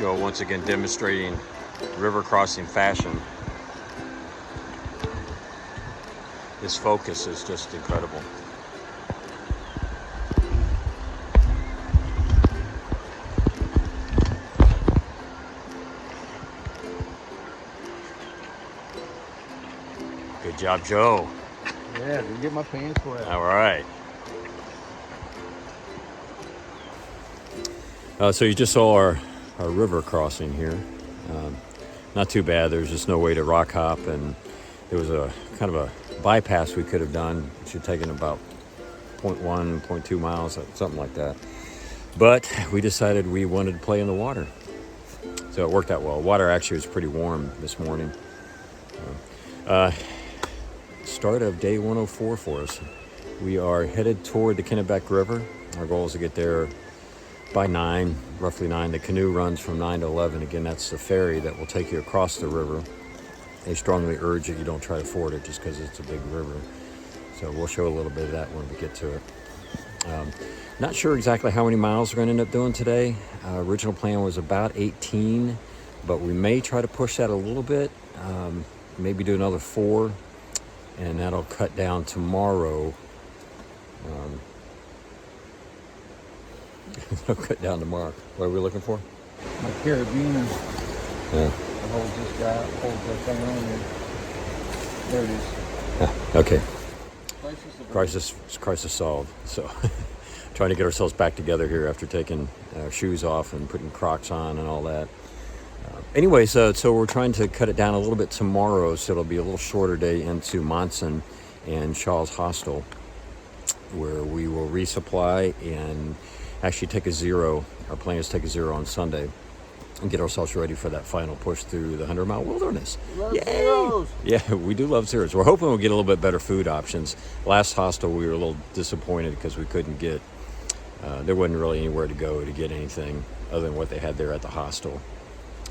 Joe once again demonstrating river crossing fashion. His focus is just incredible. Good job, Joe. Yeah, didn't get my pants wet. All right. So you just saw our river crossing here. Not too bad. There's just no way to rock hop, and there was a kind of a bypass we could have done. It should have taken about 0.1, 0.2 miles, something like that. But we decided we wanted to play in the water. So it worked out well. Water actually was pretty warm this morning. Start of day 104 for us. We are headed toward the Kennebec River. Our goal is to get there by 9, roughly 9. The canoe runs from 9 to 11. Again, that's the ferry that will take you across the river. They strongly urge that you don't try to ford it just because it's a big river. So we'll show a little bit of that when we get to it. Not sure exactly how many miles we're going to end up doing today. Original plan was about 18, but we may try to push that a little bit. Maybe do another 4, and that'll cut down tomorrow. It'll cut down tomorrow. What are we looking for? My carabiner. Yeah. It holds this guy, holds that thing on there. There it is. Yeah. Okay. Crisis solved. So trying to get ourselves back together here after taking shoes off and putting Crocs on and all that. Anyway, so we're trying to cut it down a little bit tomorrow, so it'll be a little shorter day into Monson and Shaw's Hostel, where we will resupply and actually take a zero. Our plan is to take a zero on Sunday and get ourselves ready for that final push through the 100-mile wilderness. Love zeros. Yeah, we do love zeros. We're hoping we'll get a little bit better food options. Last hostel, we were a little disappointed because we couldn't get, there wasn't really anywhere to go to get anything other than what they had there at the hostel.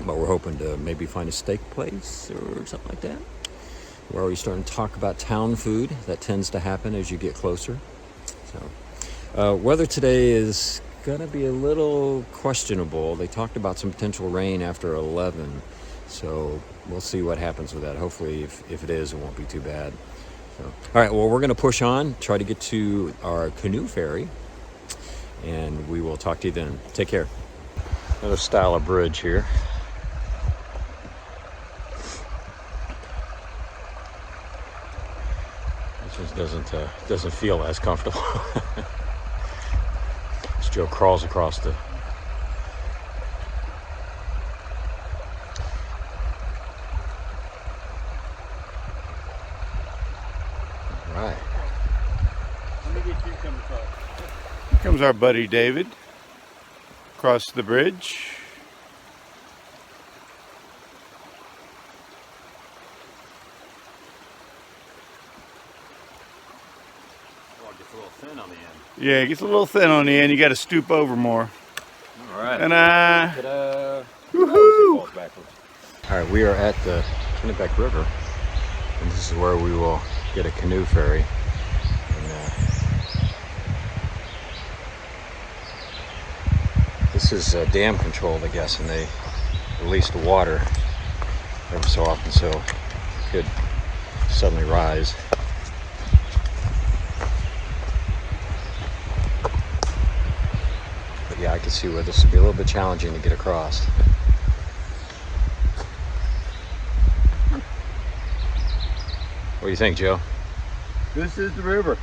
But we're hoping to maybe find a steak place or something like that. We're already starting to talk about town food. That tends to happen as you get closer. So, weather today is going to be a little questionable. They talked about some potential rain after 11. So we'll see what happens with that. Hopefully, if it is, it won't be too bad. So, all right, well, we're going to push on, try to get to our canoe ferry. And we will talk to you then. Take care. Another style of bridge here. Doesn't feel as comfortable. As Joe crawls across the. All right. Let me get you coming across. Here comes our buddy David across the bridge. Gets a little thin on the end. Yeah, it gets a little thin on the end. You got to stoop over more. All right. And woohoo! All right, we are at the Kennebec River, and this is where we will get a canoe ferry. And, this is dam controlled, I guess, and they release the water every so often, so it could suddenly rise. Yeah, I can see where this would be a little bit challenging to get across. What do you think, Joe? this is the river.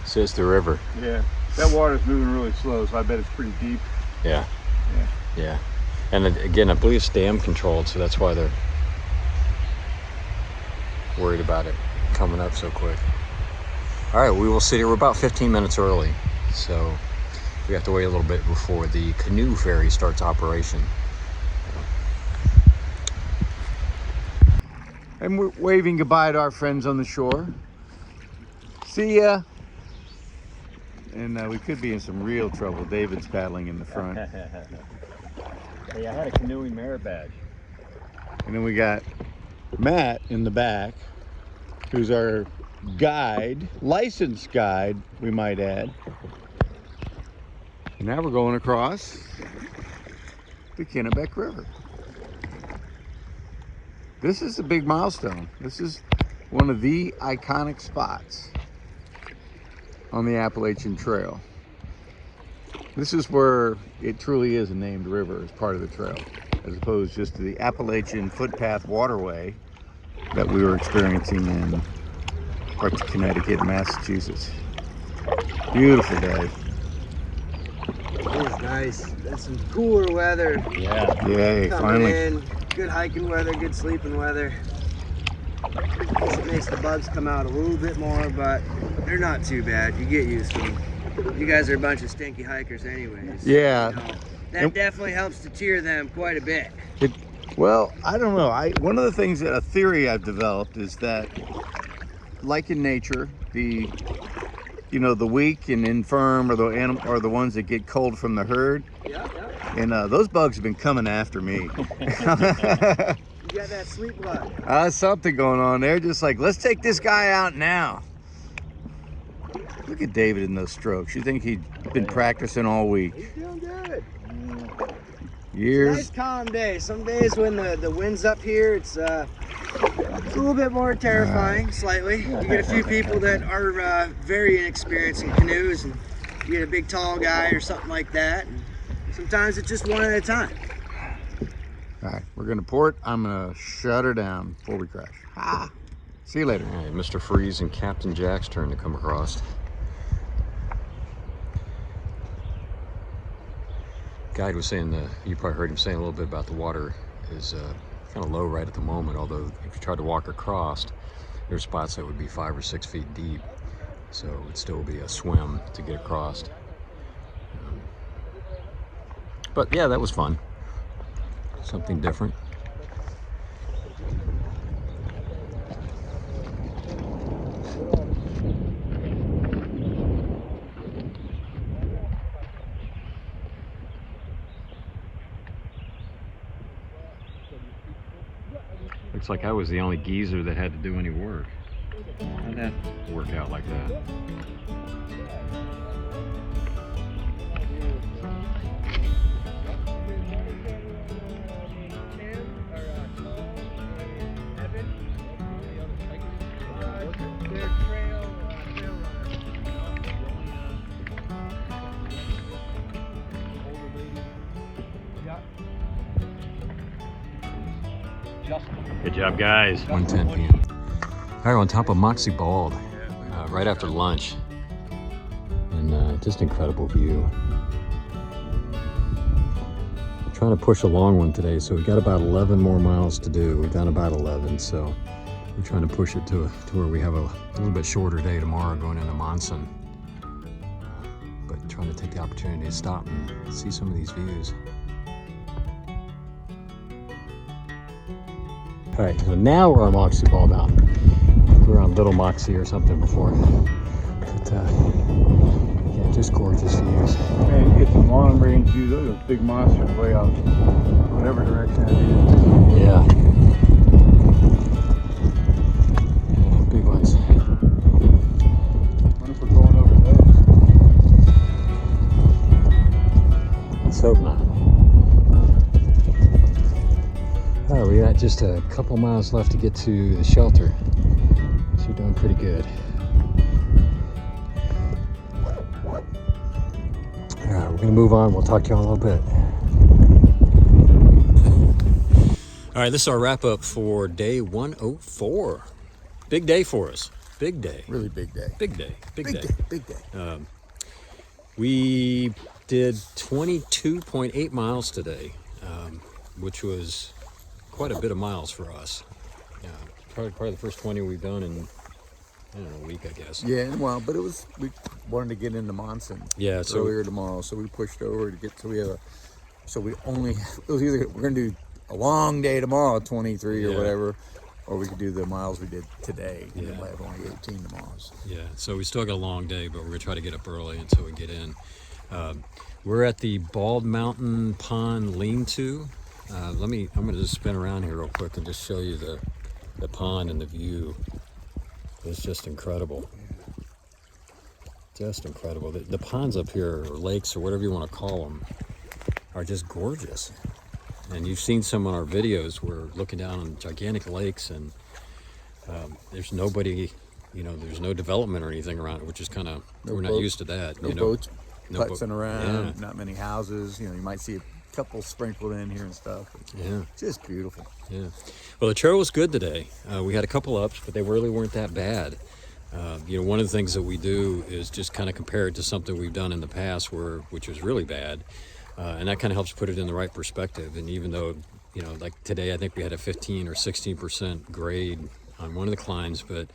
This is the river. Yeah, that water's moving really slow, so I bet it's pretty deep. Yeah. Yeah. And again, I believe it's dam controlled, so that's why they're worried about it coming up so quick. All right, we will sit here. We're about 15 minutes early, so we have to wait a little bit before the canoe ferry starts operation. And we're waving goodbye to our friends on the shore. See ya. And we could be in some real trouble. David's paddling in the front. Hey, I had a canoeing merit badge. And then we got Matt in the back, who's our guide, licensed guide, we might add. And now we're going across the Kennebec River. This is a big milestone. This is one of the iconic spots on the Appalachian Trail. This is where it truly is a named river as part of the trail, as opposed just to the Appalachian footpath waterway that we were experiencing in parts of Connecticut and Massachusetts. Beautiful day. It is nice. That's some cooler weather. Yeah. Yay, Coming finally. in. Good hiking weather, good sleeping weather. It makes the bugs come out a little bit more, but they're not too bad. You get used to them. You guys are a bunch of stinky hikers anyways. Yeah. You know, that definitely helps to cheer them quite a bit. Well, I don't know. One of the things a theory I've developed is that, like in nature, the weak and infirm are the ones that get cold from the herd. Yeah. And those bugs have been coming after me. You got that sweet blood. Something going on there. Just like, let's take this guy out now. Look at David in those strokes. You think he'd been practicing all week? He's doing good. Years. Nice calm day. Some days when the wind's up here, it's a little bit more terrifying, slightly. You get a few people that are very inexperienced in canoes, and you get a big tall guy or something like that. And sometimes it's just one at a time. All right, we're gonna port. I'm gonna shut her down before we crash. See you later. All right, Mr. Freeze and Captain Jack's turn to come across. Guide was saying, you probably heard him saying a little bit about the water is kind of low right at the moment, although if you try to walk across, there's spots that would be 5 or 6 feet deep, so it would still be a swim to get across. But yeah, that was fun. Something different. Looks like I was the only geezer that had to do any work. How'd that work out like that? Good job, guys. 1:10 p.m. All right, on top of Moxie Bald, right after lunch, and just incredible view. Trying to push a long one today, so we got about 11 more miles to do. We've done about 11, so we're trying to push it to where we have a little bit shorter day tomorrow going into Monson. But trying to take the opportunity to stop and see some of these views. All right, so now we're on Moxie Bald Mountain. We were on Little Moxie or something before. But yeah, just gorgeous views. Man, you get some long range views. Those are big monsters way out whatever direction it is. Yeah. Yeah, big ones. I wonder if we're going over those. Let's hope not. All right, we got just a couple miles left to get to the shelter. So we're doing pretty good. All right, we're gonna move on. We'll talk to you in a little bit. All right, this is our wrap up for day 104. Big day for us. Big day. Really big day. Big day. Big day. Big day. We did 22.8 miles today, which was quite a bit of miles for us. Probably the first 20 we've done in, I don't know, a week, I guess. Yeah, well, but we wanted to get into Monson earlier tomorrow, so we pushed over to get, it was either we're gonna do a long day tomorrow, 23 or whatever, or we could do the miles we did today. And then we'll have only 18 tomorrow. So. Yeah, so we still got a long day, but we're gonna try to get up early until we get in. We're at the Bald Mountain Pond Lean-To. I'm gonna just spin around here real quick and just show you the pond and the view. It's just incredible. Just incredible. The ponds up here, or lakes, or whatever you want to call them, are just gorgeous. And you've seen some on our videos. We're looking down on gigantic lakes, and there's nobody, there's no development or anything around it, which is kind of, we're not used to that. No boats putzing Yeah. around, not many houses. You might see a couple sprinkled in here and stuff. Yeah. Just beautiful. Yeah. Well, the trail was good today. We had a couple ups, but they really weren't that bad. One of the things that we do is just kind of compare it to something we've done in the past which was really bad. And that kind of helps put it in the right perspective. And even though, like today, I think we had a 15 or 16% grade on one of the climbs, but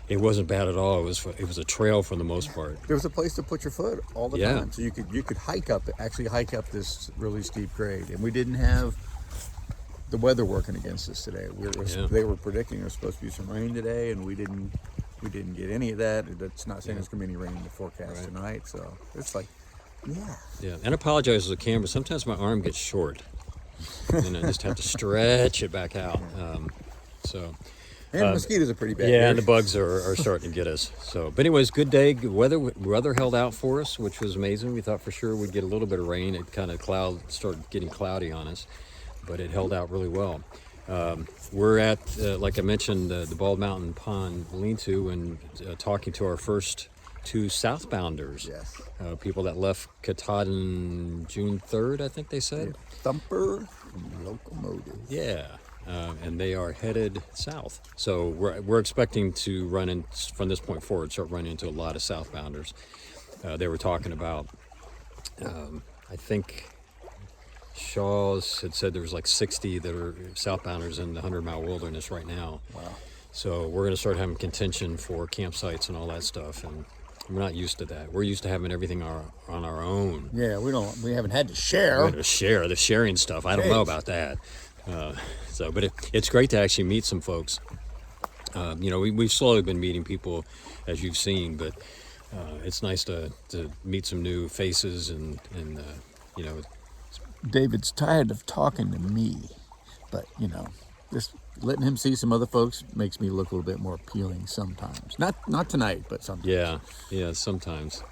it wasn't bad at all. It was a trail for the most part. There was a place to put your foot all the time, so you could hike up this really steep grade. And we didn't have the weather working against us today. They were predicting there's supposed to be some rain today, and we didn't get any of that. That's not saying there's gonna be any rain in the forecast tonight. So it's like, yeah. And I apologize to the camera. Sometimes my arm gets short, and I just have to stretch it back out. And the mosquitoes are pretty bad. Yeah, and the bugs are starting to get us. So, but anyways, good day. Good weather held out for us, which was amazing. We thought for sure we'd get a little bit of rain. It kind of started getting cloudy on us, but it held out really well. We're at, like I mentioned, the Bald Mountain Pond lean-to, and talking to our first two southbounders. Yes. People that left Katahdin June 3rd, I think they said. Thumper and Locomotive. Yeah. And they are headed south. So we're expecting to run in, from this point forward, start running into a lot of southbounders. They were talking about, I think Shaw's had said there was like 60 that are southbounders in the 100-mile wilderness right now. Wow. So we're going to start having contention for campsites and all that stuff. And we're not used to that. We're used to having everything on our own. Yeah, we haven't had to share. We're going to share the sharing stuff. I don't know about that. But it's great to actually meet some folks. We've slowly been meeting people, as you've seen, but it's nice to meet some new faces and David's tired of talking to me, but just letting him see some other folks makes me look a little bit more appealing sometimes. Not tonight, but sometimes. Yeah, sometimes.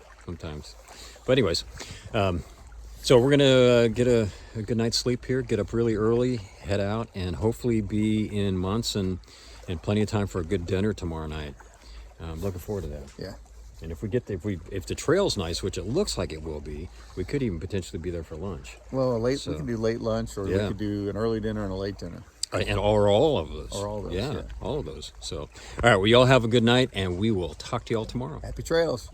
But anyways, so we're gonna get a good night's sleep here, get up really early, head out, and hopefully be in Monson in plenty of time for a good dinner tomorrow night. I'm looking forward to that. Yeah. And if the trail's nice, which it looks like it will be, we could even potentially be there for lunch. Well, we can do late lunch, or we could do an early dinner and a late dinner. Or all of those. Or all of those. Yeah, all of those. So, all right, well, y'all have a good night, and we will talk to y'all tomorrow. Happy trails.